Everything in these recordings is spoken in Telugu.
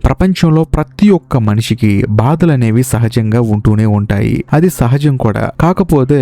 ప్రపంచంలో ప్రతి ఒక్క మనిషికి బాధలు అనేవి సహజంగా ఉంటూనే ఉంటాయి. అది సహజం కూడా. కాకపోతే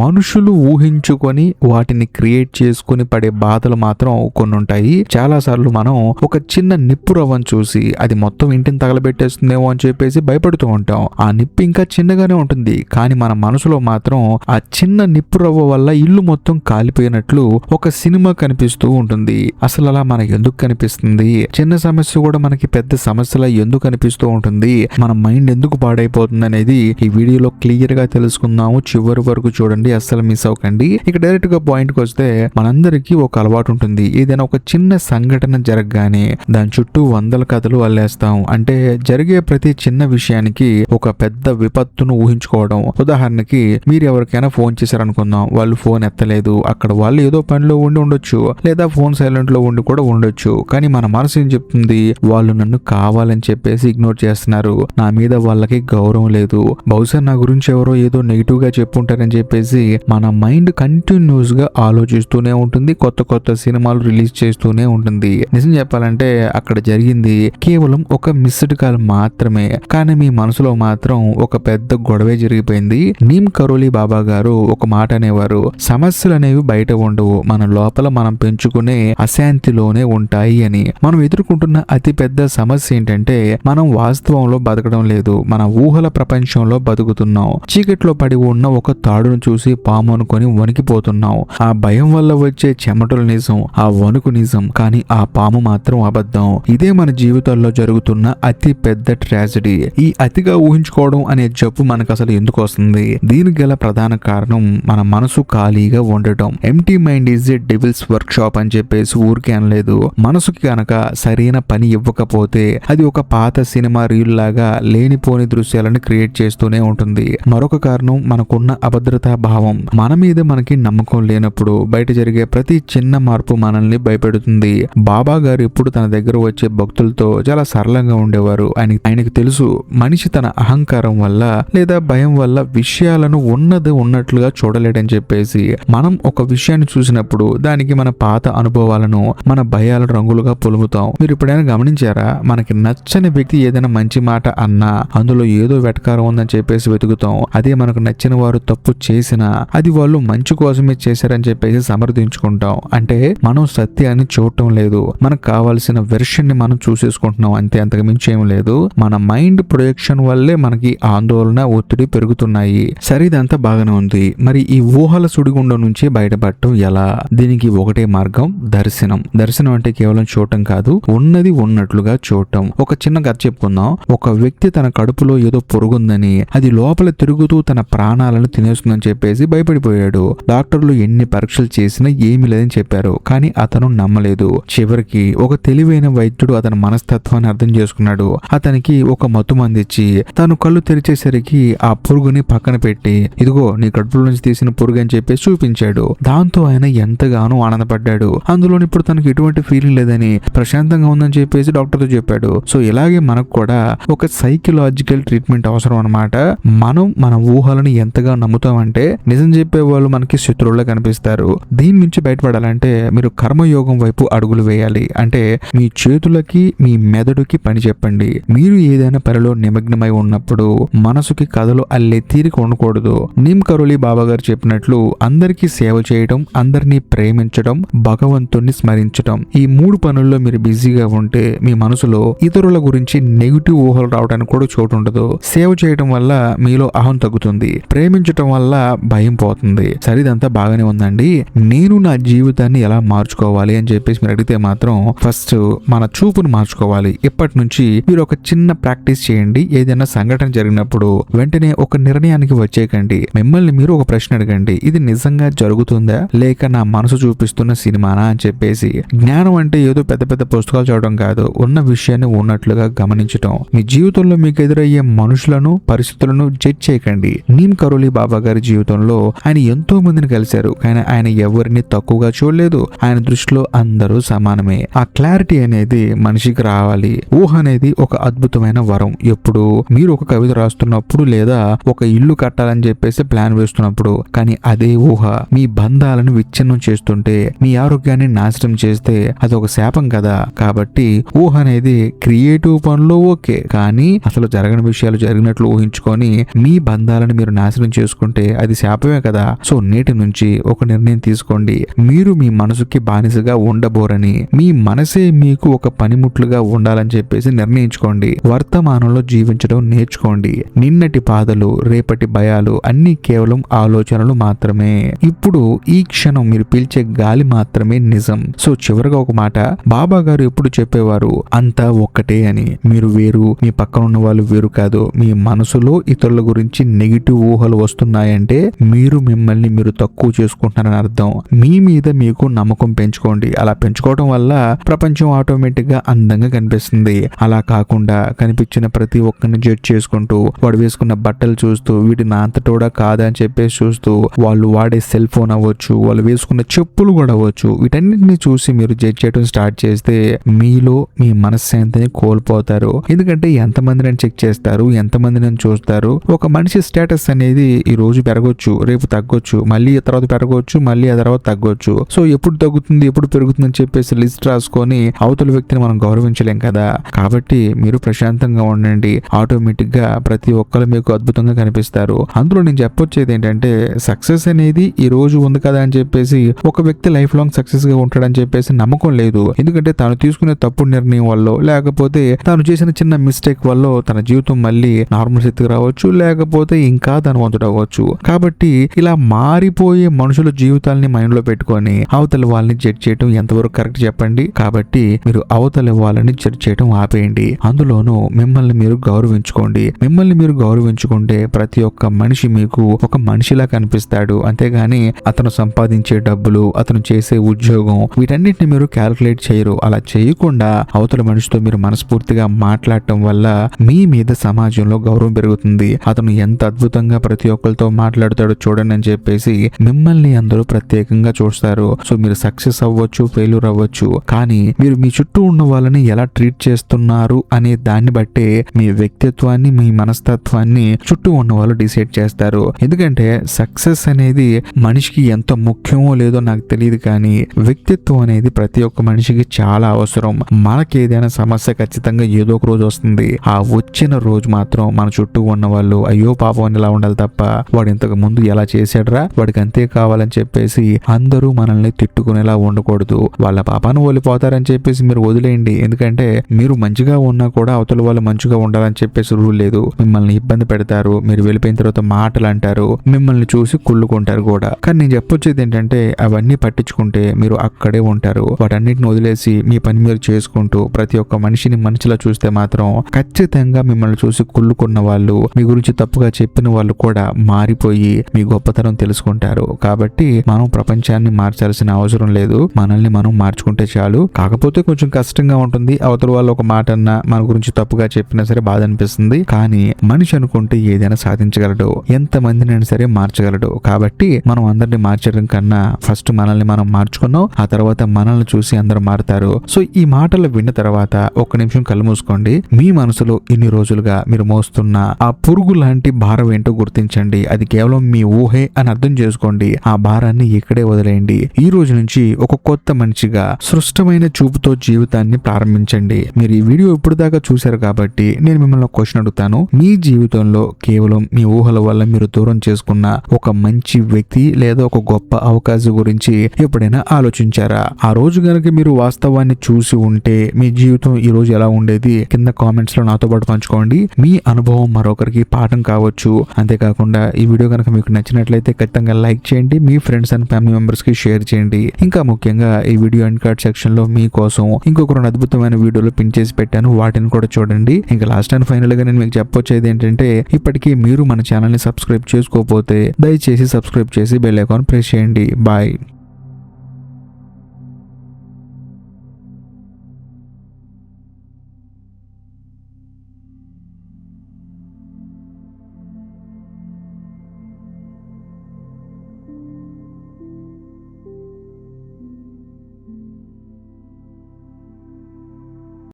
మనుషులు ఊహించుకొని వాటిని క్రియేట్ చేసుకుని పడే బాధలు మాత్రం కొన్ని ఉంటాయి. చాలా సార్లు మనం ఒక చిన్న నిప్పు రవ్వను చూసి అది మొత్తం ఇంటిని తగలబెట్టేస్తుందేమో అని చెప్పేసి భయపడుతూ ఉంటాం. ఆ నిప్పు ఇంకా చిన్నగానే ఉంటుంది, కానీ మన మనసులో మాత్రం ఆ చిన్న నిప్పు రవ్వ వల్ల ఇల్లు మొత్తం కాలిపోయినట్లు ఒక సినిమా కనిపిస్తూ ఉంటుంది. అసలు అలా మనకు ఎందుకు కనిపిస్తుంది? చిన్న సమస్య కూడా మనకి పెద్ద సమస్యలా ఎందుకు అనిపిస్తూ ఉంటుంది? మన మైండ్ ఎందుకు పాడైపోతుంది అనేది ఈ వీడియోలో క్లియర్ గా తెలుసుకుందాము. చివరి వరకు చూడండి, అస్సలు మిస్ అవ్వకండి. ఇక డైరెక్ట్ గా పాయింట్ కి వస్తే, మనందరికీ ఒక అలవాటు ఉంటుంది. ఏదైనా ఒక చిన్న సంఘటన జరగగానే దాని చుట్టూ వందల కథలు అల్లేస్తాం. అంటే జరిగే ప్రతి చిన్న విషయానికి ఒక పెద్ద విపత్తును ఊహించుకోవడం. ఉదాహరణకి మీరు ఎవరికైనా ఫోన్ చేశారనుకుందాం, వాళ్ళు ఫోన్ ఎత్తలేదు, అక్కడ వాళ్ళు ఏదో పనిలో ఉండి ఉండొచ్చు, లేదా ఫోన్ సైలెంట్ లో ఉండి కూడా ఉండొచ్చు. కానీ మన మనసు ఏం చెప్తుంది? వాళ్ళు నన్ను కావాలని చెప్పేసి ఇగ్నోర్ చేస్తున్నారు, నా మీద వాళ్ళకి గౌరవం లేదు, బహుశా నా గురించి ఎవరో ఏదో నెగిటివ్ గా చెప్పుంటారని చెప్పేసి మన మైండ్ కంటిన్యూస్ గా ఆలోచిస్తూనే ఉంటుంది. కొత్త కొత్త సినిమాలు రిలీజ్ చేస్తూనే ఉంటుంది. నిజం చెప్పాలంటే అక్కడ జరిగింది కేవలం ఒక మిస్డ్ కాల్ మాత్రమే, కానీ మీ మనసులో మాత్రం ఒక పెద్ద గొడవే జరిగిపోయింది. నీమ్ కరోలి బాబా గారు ఒక మాట అనేవారు, సమస్యలు అనేవి బయట ఉండవు, మన లోపల మనం పెంచుకునే అశాంతిలోనే ఉంటాయి అని. మనం ఎదుర్కొంటున్న అతి పెద్ద సమస్య ఏంటంటే మనం వాస్తవంలో బతకడం లేదు, మన ఊహల ప్రపంచంలో బతుకుతున్నాం. చీకట్లో పడి ఉన్న ఒక తాడును చూసి పాము అనుకొని వణికిపోతున్నాం. ఆ భయం వల్ల వచ్చే చెమటలు నిజం, ఆ వణుకు నిజం, కానీ ఆ పాము మాత్రం అబద్ధం. ఇదే మన జీవితాల్లో జరుగుతున్న అతి పెద్ద ట్రాజడీ. ఈ అతిగా ఊహించుకోవడం అనే జబ్బు మనకు అసలు ఎందుకు వస్తుంది? దీనికి గల ప్రధాన కారణం మన మనసు ఖాళీగా ఉండటం. Empty mind is a devil's workshop అని చెప్పేసి ఊరికే అనలేదు. మనసుకి గనక సరైన పని ఇవ్వకపోతే అది ఒక పాత సినిమా రీల్ లాగా లేనిపోని దృశ్యాలను క్రియేట్ చేస్తూనే ఉంటుంది. మరొక కారణం మనకున్న అభద్రతా భావం. మన మీద మనకి నమ్మకం లేనప్పుడు బయట జరిగే ప్రతి చిన్న మార్పు మనల్ని భయపెడుతుంది. బాబా గారు ఇప్పుడు తన దగ్గర వచ్చే భక్తులతో చాలా సరళంగా ఉండేవారు. ఆయనకు తెలుసు, మనిషి తన అహంకారం వల్ల లేదా భయం వల్ల విషయాలను ఉన్నది ఉన్నట్లుగా చూడలేడని చెప్పేసి. మనం ఒక విషయాన్ని చూసినప్పుడు దానికి మన పాత అనుభవాలను, మన భయాలను రంగులుగా పొలుముతాం. మీరు ఎప్పుడైనా గమనించారా? మనకి నచ్చని వ్యక్తి ఏదైనా మంచి మాట అన్నా అందులో ఏదో వెటకారం ఉందని చెప్పేసి వెతుకుతాం. అదే మనకు నచ్చిన వారు తప్పు చేసినా అది వాళ్ళు మంచి కోసమే చేశారని చెప్పేసి సమర్థించుకుంటాం. అంటే మనం సత్యాన్ని చూడటం లేదు, మనకు కావాల్సిన వెర్షన్ ని మనం చూసేసుకుంటున్నాం అంతే, అంతకు మించి ఏం లేదు. మన మైండ్ ప్రొజెక్షన్ వల్లే మనకి ఆందోళన, ఒత్తిడి పెరుగుతున్నాయి. సరే, ఇదంతా బాగానే ఉంది. మరి ఈ ఊహల సుడిగుండం నుంచి బయటపడటం ఎలా? దీనికి ఒకటే మార్గం, దర్శనం. దర్శనం అంటే కేవలం చూడటం కాదు, ఉన్నది ఉన్నట్లుగా చూడటం. ఒక చిన్న కథ చెప్పుకుందాం. ఒక వ్యక్తి తన కడుపులో ఏదో పొరుగుందని, అది లోపల తిరుగుతూ తన ప్రాణాలను తినేస్తుందని చెప్పేసి భయపడిపోయాడు. డాక్టర్లు ఎన్ని పరీక్షలు చేసినా ఏమీ లేదని చెప్పారు, కానీ అతను నమ్మలేదు. చివరికి ఒక తెలివైన వైద్యుడు అతని మనస్తత్వాన్ని అర్థం చేసుకున్నాడు. అతనికి ఒక మత్తు మందిచ్చి తను కళ్ళు తెరిచేసరికి ఆ పురుగుని పక్కన పెట్టి, ఇదిగో నీ కడుపులో నుంచి తీసిన పురుగు అని చెప్పేసి చూపించాడు. దాంతో ఆయన ఎంతగానో ఆనందపడ్డాడు. అందులో ఇప్పుడు తనకు ఎటువంటి ఫీలింగ్ లేదని, ప్రశాంతంగా ఉందని చెప్పేసి డాక్టర్తో చెప్పాడు. సో ఇలాగే మనకు కూడా ఒక సైకలాజికల్ ట్రీట్మెంట్ అవసరం అన్నమాట. మనం మన ఊహలను ఎంతగా నమ్ముతామంటే నిజం చెప్పే వాళ్ళు మనకి శత్రువులా కనిపిస్తారు. దీని నుంచి బయటపడాలంటే మీరు కర్మయోగం వైపు అడుగులు వేయాలి. అంటే మీ చేతులకి మీ మెదడుకి పని చెప్పండి. మీరు ఏదైనా పనిలో నిమగ్నమై ఉన్నప్పుడు మనసుకి కథలు అల్లే తీరిక ఉండకూడదు. నీమ్ కరోలి బాబా గారు చెప్పినట్లు అందరికీ సేవ చేయడం, అందరినీ ప్రేమించడం, భగవంతుణ్ణి స్మరించడం, ఈ 3 పనుల్లో మీరు బిజీగా ఉంటే మీ మనసులో ఇతరుల గురించి నెగిటివ్ ఊహలు రావడానికి కూడా చోటు ఉండదు. సేవ చేయడం వల్ల మీలో అహం తగ్గుతుంది, ప్రేమించడం వల్ల భయం పోతుంది. సరిదంతా బాగానే ఉందండి. నేను నా జీవితాన్ని ఎలా మార్చుకోవాలి అని చెప్పేసి మీరు అడిగితే మాత్రం ఫస్ట్ మన చూపును మార్చుకోవాలి. ఇప్పటి నుంచి మీరు ఒక చిన్న ప్రాక్టీస్ చేయండి. ఏదైనా సంఘటన జరిగినప్పుడు వెంటనే ఒక నిర్ణయానికి వచ్చేయకండి. మిమ్మల్ని మీరు ఒక ప్రశ్న అడగండి, ఇది నిజంగా జరుగుతుందా లేక నా మనసు చూపిస్తున్న సినిమానా అని చెప్పేసి. జ్ఞానం అంటే ఏదో పెద్ద పెద్ద పుస్తకాలు చదవడం కాదు, ఉన్న విషయాన్ని ఉన్నట్లుగా గమనించటం. మీ జీవితంలో మీకు ఎదురయ్యే మనుషులను, పరిస్థితులను జడ్జ్ చేయకండి. నీమ్ కరోలి బాబా గారి జీవితంలో ఆయన ఎంతో మందిని కలిశారు, కానీ ఆయన ఎవరిని తక్కువగా చూడలేదు. ఆయన దృష్టిలో అందరూ సమానమే. ఆ క్లారిటీ అనేది మనిషికి రావాలి. ఊహ అనేది ఒక అద్భుతమైన వరం. ఎప్పుడు మీరు ఒక కవిత రాస్తున్నప్పుడు లేదా ఒక ఇల్లు కట్టాలని చెప్పేసి ప్లాన్ వేస్తున్నప్పుడు, కానీ అదే ఊహ మీ బంధాలను విచ్ఛిన్నం చేస్తుంటే, మీ ఆరోగ్యాన్ని నాశనం చేస్తే అది ఒక శాపం కదా. కాబట్టి ఊహ అనేది క్రియేటివ్ పనులు ఓకే, కానీ అసలు జరగని విషయాలు జరిగినట్లు ఊహించుకొని మీ బంధాలను మీరు నాశనం చేసుకుంటే అది శాపమే కదా. సో నేటి నుంచి ఒక నిర్ణయం తీసుకోండి. మీరు మీ మనసుకి బానిసగా ఉండబోరని, మీ మనసే మీకు ఒక పనిముట్లుగా ఉండాలని చెప్పేసి నిర్ణయించుకోండి. వర్తమానంలో జీవించడం నేర్చుకోండి. నిన్నటి బాధలు, రేపటి భయాలు అన్ని కేవలం ఆలోచనలు మాత్రమే. ఇప్పుడు ఈ క్షణం మీరు పీల్చే గాలి మాత్రమే నిజం. సో చివరిగా ఒక మాట, బాబా గారు ఎప్పుడు చెప్పేవారు, అంతా ఒక్కటే అని. మీరు వేరు, మీ పక్కన ఉన్న వాళ్ళు వేరు కాదు. మీ మనసులో ఇతరుల గురించి నెగిటివ్ ఊహలు వస్తున్నాయంటే మీరు మిమ్మల్ని మీరు తక్కువ చేసుకుంటున్నారని అర్థం. మీ మీద మీకు నమ్మకం పెంచుకోండి. అలా పెంచుకోవడం వల్ల ప్రపంచం ఆటోమేటిక్ గా అందంగా కనిపిస్తుంది. అలా కాకుండా కనిపించిన ప్రతి ఒక్కరిని జడ్జ్ చేసుకుంటూ, వాడు వేసుకున్న బట్టలు చూస్తూ, వీటి నా అంతటోడా కాదా అని చెప్పేసి చూస్తూ, వాళ్ళు వాడే సెల్ ఫోన్ అవ్వచ్చు, వాళ్ళు వేసుకున్న చెప్పులు కూడా అవ్వచ్చు, వీటన్నిటిని చూసి మీరు జడ్జ్ చేయడం స్టార్ట్ చేస్తే మీలో మీ మనశ్శాంతిని కోల్పోతారు. ఎందుకంటే ఎంతమందిని చెక్ చేస్తారు, ఎంతమందిని చూస్తారు. ఒక మనిషి స్టేటస్ అనేది ఈ రోజు పెరగొచ్చు, రేపు తగ్గొచ్చు, మళ్ళీ ఆ తర్వాత పెరగవచ్చు, మళ్ళీ ఆ తర్వాత తగ్గొచ్చు. సో ఎప్పుడు తగ్గుతుంది, ఎప్పుడు పెరుగుతుంది అని చెప్పేసి లిస్ట్ రాసుకొని అవతల వ్యక్తిని మనం గౌరవించలేం కదా. కాబట్టి మీరు ప్రశాంతంగా ఉండండి. ఆటోమేటిక్ గా ప్రతి ఒక్కరు మీకు అద్భుతంగా కనిపిస్తారు. అందులో నేను చెప్పొచ్చేది ఏంటంటే, సక్సెస్ అనేది ఈ రోజు ఉంది కదా అని చెప్పేసి ఒక వ్యక్తి లైఫ్ లాంగ్ సక్సెస్ గా ఉంటాడని చెప్పేసి నమ్మకం లేదు. ఎందుకంటే తాను తీసుకునే తప్పుడు నిర్ణయం వల్ల, లేకపోతే తాను చేసిన చిన్న మిస్టేక్ వల్ల తన జీవితం మళ్ళీ నార్మల్ స్థితికి రావచ్చు, లేకపోతే ఇంకా ధనవంతుడు అవ్వచ్చు. కాబట్టి ఇలా మారిపోయే మనుషుల జీవితాలని మైండ్ లో పెట్టుకొని అవతల వాళ్ళని జడ్జ్ చేయడం ఎంతవరకు కరెక్ట్ చెప్పండి. కాబట్టి మీరు అవతల వాళ్ళని జడ్జ్ చేయడం ఆపేయండి. అందులోనూ మిమ్మల్ని మీరు గౌరవించుకోండి. మిమ్మల్ని మీరు గౌరవించుకుంటే ప్రతి ఒక్క మనిషి మీకు ఒక మనిషిలా కనిపిస్తాడు. అంతేగాని అతను సంపాదించే డబ్బులు, అతను చేసే ఉద్యోగం, వీటన్నిటిని మీరు క్యాల్కులేట్ చేయరు. అలా చేయకుండా అవతల మనిషితో మీరు మనస్ఫూర్తిగా మాట్లాడటం వల్ల మీ మీద సమాజంలో గౌరవం పెరుగుతుంది. అతను ఎంత అద్భుతంగా ప్రతి ఒక్కరితో మాట్లాడతాడో చూడండి అని చెప్పేసి మిమ్మల్ని అందరూ ప్రత్యేకంగా చూస్తారు. సో మీరు సక్సెస్ అవ్వచ్చు, ఫెయిల్యూర్ అవ్వచ్చు, కానీ మీరు మీ చుట్టూ ఉన్న వాళ్ళని ఎలా ట్రీట్ చేస్తున్నారు అనే దాన్ని బట్టే మీ వ్యక్తిత్వాన్ని, మీ మనస్తత్వాన్ని చుట్టూ ఉన్న వాళ్ళు డిసైడ్ చేస్తారు. ఎందుకంటే సక్సెస్ అనేది మనిషికి ఎంత ముఖ్యమో లేదో నాకు తెలియదు, కానీ వ్యక్తిత్వం అనేది ప్రతి ఒక్క మనిషికి చాలా అవసరం. మనకి ఏదైనా సమస్య ఖచ్చితంగా ఏదో ఒక రోజు వస్తుంది. ఆ వచ్చిన రోజు మాత్రం మన చుట్టూ ఉన్న వాళ్ళు అయ్యో పాపం అని ఇలా ఉండాలి తప్ప, వాడు ఇంతకు ముందు ఎలా చేశాడరా, వాడికి అంతే కావాలని చెప్పేసి అందరూ మనల్ని తిట్టుకునేలా ఉండకూడదు. వాళ్ళ పాపాన్ని వదిలిపోతారని చెప్పేసి మీరు వదిలేయండి. ఎందుకంటే మీరు మంచిగా ఉన్నా కూడా అవతల వాళ్ళు మంచిగా ఉండాలని చెప్పేసి రూల్ లేదు. మిమ్మల్ని ఇబ్బంది పెడతారు, మీరు వెళ్ళిపోయిన తర్వాత మాటలు అంటారు, మిమ్మల్ని చూసి కుళ్ళుకుంటారు కూడా. కానీ నేను చెప్పొచ్చేది ఏంటంటే, అవన్నీ పట్టించుకుంటే మీరు అక్కడే ఉంటారు. వాటన్నిటిని వదిలేసి మీ పని మీరు చేసుకుంటూ ప్రతి ఒక్క మనిషిని మనిషిలా చూస్తే మాత్రం ఖచ్చితంగా మిమ్మల్ని చూసి కుళ్ళుకున్న వాళ్ళు, మీ గురించి తప్పుగా చెప్పిన వాళ్ళు కూడా మారిపోయి మీ గొప్పతనం తెలుసుకుంటారు. కాబట్టి మనం ప్రపంచాన్ని మార్చాల్సిన అవసరం లేదు. మనల్ని మనం మార్చుకుంటే చాలు. కాకపోతే కొంచెం కష్టంగా ఉంటుంది. అవతల వాళ్ళు ఒక మాట అన్నా, మన గురించి తప్పుగా చెప్పినా సరే బాధ అనిపిస్తుంది. కానీ మనిషి అనుకుంటే ఏదైనా సాధించగలడు, ఎంత మందినైనా సరే మార్చగలడు. కాబట్టి మనం అందరినీ మార్చడం కన్నా ఫస్ట్ మనల్ని మనం మార్చుకున్నాం, ఆ తర్వాత మనల్ని చూసి అందరూ మారుతారు. సో ఈ మాటలు విన్న తర్వాత ఒక్క నిమిషం కళ్ళు మూసుకోండి. మీ మనసులో ఇన్ని రోజులుగా మీరు మోస్తున్న ఆ పురుగు లాంటి భారం ఏంటో గుర్తించండి. అది కేవలం మీ ఊహే అని అర్థం చేసుకోండి. ఆ భారాన్ని ఇక్కడే వదిలేయండి. ఈ రోజు నుంచి ఒక కొత్త మనిషిగా సృష్టమైన చూపుతో జీవితాన్ని ప్రారంభించండి. మీరు ఈ వీడియో ఇప్పుడు దాకా చూశారు కాబట్టి నేను మిమ్మల్ని ఒక క్వశ్చన్ అడుగుతాను. మీ జీవితంలో కేవలం మీ ఊహల వల్ల మీరు దూరం చేసుకున్న ఒక మంచి వ్యక్తి లేదా ఒక గొప్ప అవకాశం గురించి ఎప్పుడైనా ఆలోచించారా? ఆ రోజు గనక మీరు వాస్తవాన్ని చూసి ఉంటే మీ జీవితం ఈ రోజు ఎలా ఉండేది? కింద కామెంట్స్ లో నాతో పాటు పంచుకోండి. మీ అనుభవం మరొకరికి పాఠం కావచ్చు. అంతేకాకుండా ఈ వీడియో కనుక మీకు నచ్చినట్లయితే ఖచ్చితంగా లైక్ చేయండి. మీ ఫ్రెండ్స్ అండ్ ఫ్యామిలీ మెంబర్స్ కి షేర్ చేయండి. ఇంకా ముఖ్యంగా ఈ వీడియో ఎండ్ కార్డ్ సెక్షన్ లో మీకోసం ఇంకొక రెండు అద్భుతమైన వీడియోలు పిన్ చేసి పెట్టాను, వాటిని కూడా చూడండి. ఇంకా లాస్ట్ అండ్ ఫైనల్ గా నేను మీకు చెప్పొచ్చేది ఏంటంటే, ఇప్పటికీ మీరు మన ఛానల్ ని సబ్స్క్రైబ్ చేసుకోకపోతే దయచేసి సబ్స్క్రైబ్ చేసి బెల్ ఐకాన్ ప్రెస్ చేయండి. బాయ్.